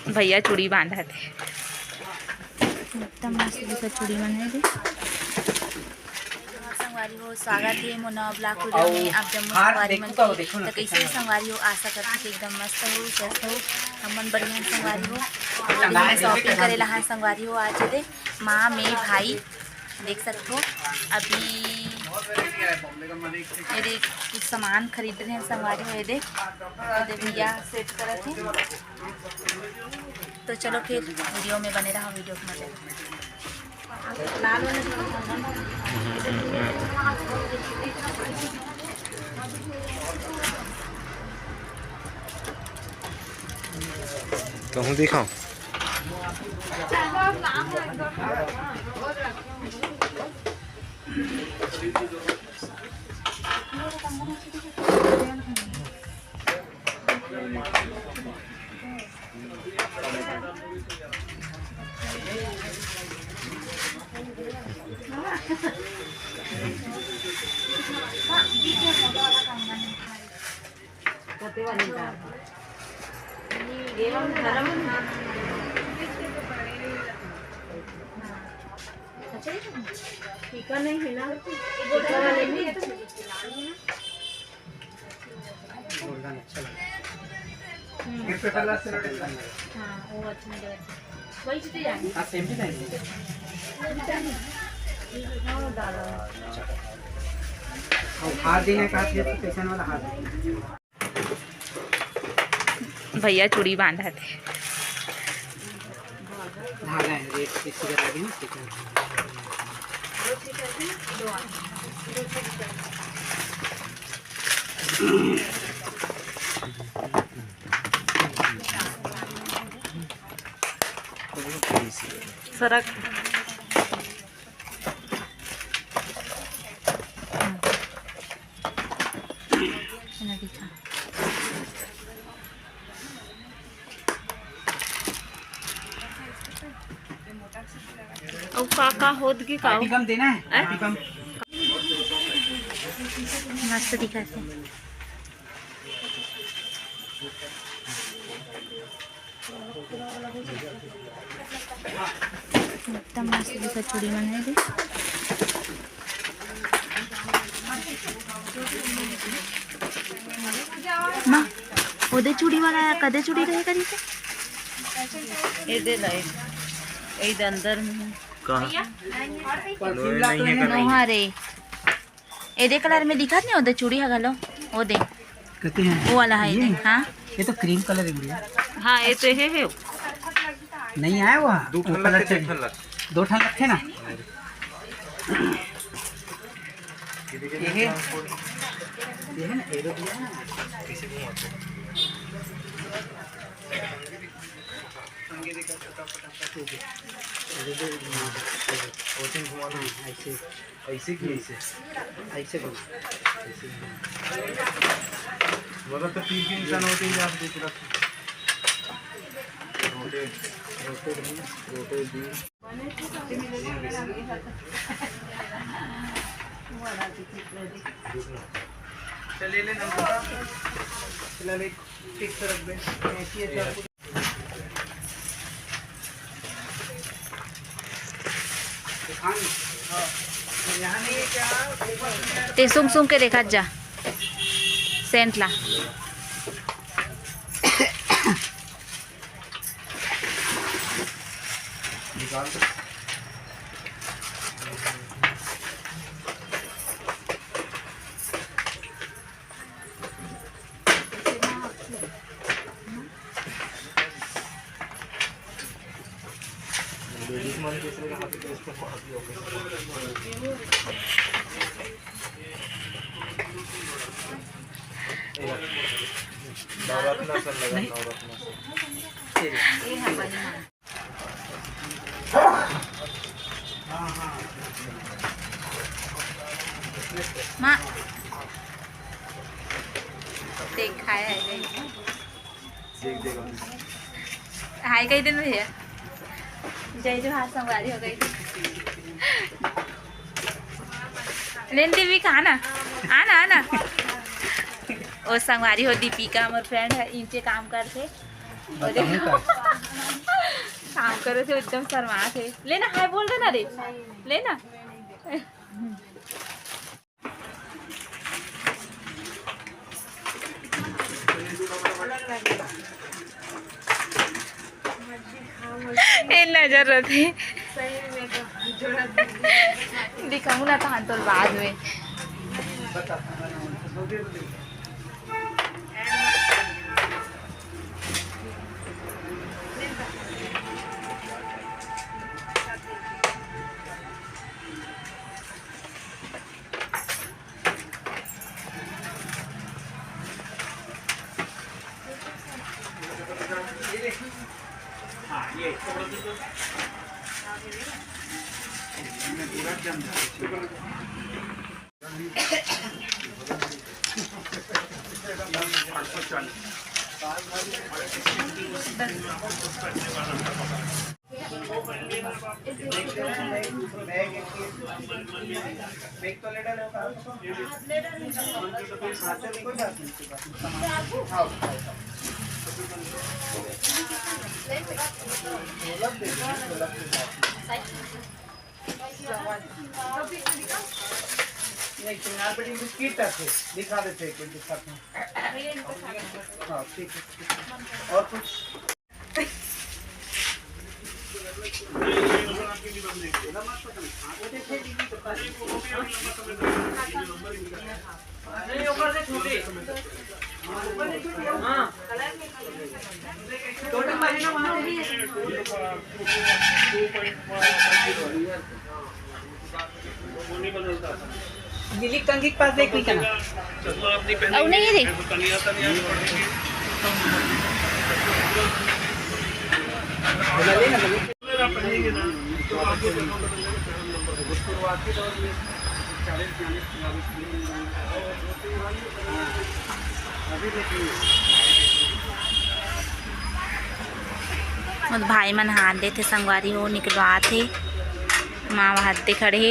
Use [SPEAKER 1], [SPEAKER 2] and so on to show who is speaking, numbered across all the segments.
[SPEAKER 1] भैया चूड़ी बांधा थे एकदम मस्त दिखा चूड़ी बना थे। संगवारी हो स्वागत है मोना ब्लॉग वीडियो में। आप जम्मू संगवारी मन तो कैसे संगवारी हो, आशा करती कि एकदम मस्त हो स्वस्थ हो हमन बढ़िया संगवारी हो। शॉपिंग करे ला संगवारी हो आज दे माँ में भाई देख सकते हो। अभी ये कुछ सामान खरीद रहे हैं संगवारी हो। ये देख भैया सेट करे थे। तो चलो फिर वीडियो में बने रहा, वीडियो को मजा लाल
[SPEAKER 2] कहूँ दिखाऊं
[SPEAKER 1] टीका नहीं है ना,
[SPEAKER 3] गोल्डन अच्छा लगा।
[SPEAKER 1] हाँ वो अच्छा लगा। वही चीज़ जानी
[SPEAKER 3] आप सेम भी नहीं हाथ देने का पेशन वाला हाथ
[SPEAKER 1] भैया चूड़ी बांधा थे।
[SPEAKER 3] धागा है रेट किसी का लगे ना ठीक
[SPEAKER 2] है।
[SPEAKER 1] सरक का होद की का
[SPEAKER 3] कम देना है कम
[SPEAKER 1] मस्त दिखाते एकदम मस्त दिखा चूड़ी बना थे। माँ ओदे चूड़ी वाला कदे चूड़ी रहे करी से
[SPEAKER 4] ये दे लाइट ये अंदर में
[SPEAKER 1] नोहा रे एदे कलर में दिखत नहीं ओदे चूड़ी हगलो ओदे
[SPEAKER 3] कहते हैं
[SPEAKER 1] वो वाला है ये। हाँ
[SPEAKER 3] ये तो क्रीम कलर है गुड़िया।
[SPEAKER 4] हाँ ये तो है
[SPEAKER 3] नहीं आया वो
[SPEAKER 2] दो
[SPEAKER 3] कलर चाहिए दो ठन रखे ना ये है ना एरो दिया ना ऐसे
[SPEAKER 2] ऐसे की ऐसे
[SPEAKER 3] ऐसे
[SPEAKER 2] मतलब तो तीन तीन इंसान होते हैं आप देख रहे रोटे दी
[SPEAKER 3] चले ले नंबर चला ले ठीक से रख दे ऐसी है यहाँ नहीं है क्या
[SPEAKER 1] ते सुंग सुंग के देखा जा सेंट ला
[SPEAKER 2] नवरत्न सन लगा नवरत्न
[SPEAKER 1] माँ देखा है
[SPEAKER 2] देख देगा
[SPEAKER 1] हाय कही दिन भैया जय जो हाथ संगवारी हो गई लेन देवी कहा ना आना आना वो संगवारी हो दीपिका हमारे फ्रेंड है इनके काम करते और देखो काम करे थे एकदम शर्मा थे लेना हाय बोल देना रे लेना ये नजर रहे दिखाऊँ ना तो तो बाद में
[SPEAKER 3] बिस्किट दिखा देते एक मिनट दिखाते हैं। हाँ ठीक है और कुछ दिल्ली कंगी के पास देख ली क्या
[SPEAKER 1] अब नहीं रे और भाई मन हाथ देते संगवारी हो निकलवा थे माँ हाथ खड़े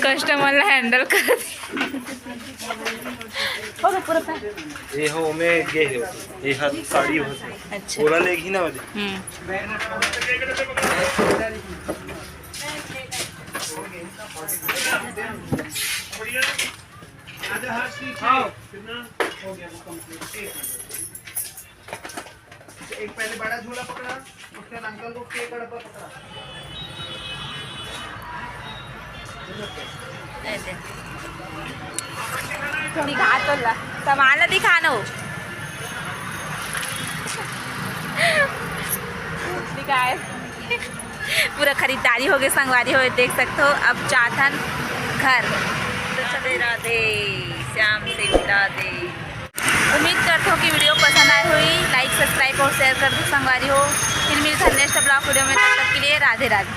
[SPEAKER 1] कस्टमर हैंडल कर
[SPEAKER 2] ये हो में ये हो ये हाथ साड़ी हो
[SPEAKER 1] अच्छा
[SPEAKER 2] पूरा लेगी ना मुझे
[SPEAKER 3] एक पहले बड़ा झूला पकड़ा उसके बाद अंकल को केक का डब्बा पकड़ा
[SPEAKER 1] ऐसे दिखा तो ला सामान दिखाना हो दिखाए पूरा खरीदारी हो गई संगवारी हो देख सकते हो अब चाथन घर तो चले राधे श्याम से राधे उम्मीद करते हो कि वीडियो पसंद आई हुई लाइक सब्सक्राइब और शेयर कर दो संगवारी हो फिर मिलते हैं नेक्स्ट ब्लॉग वीडियो में तब तक के लिए राधे राधे।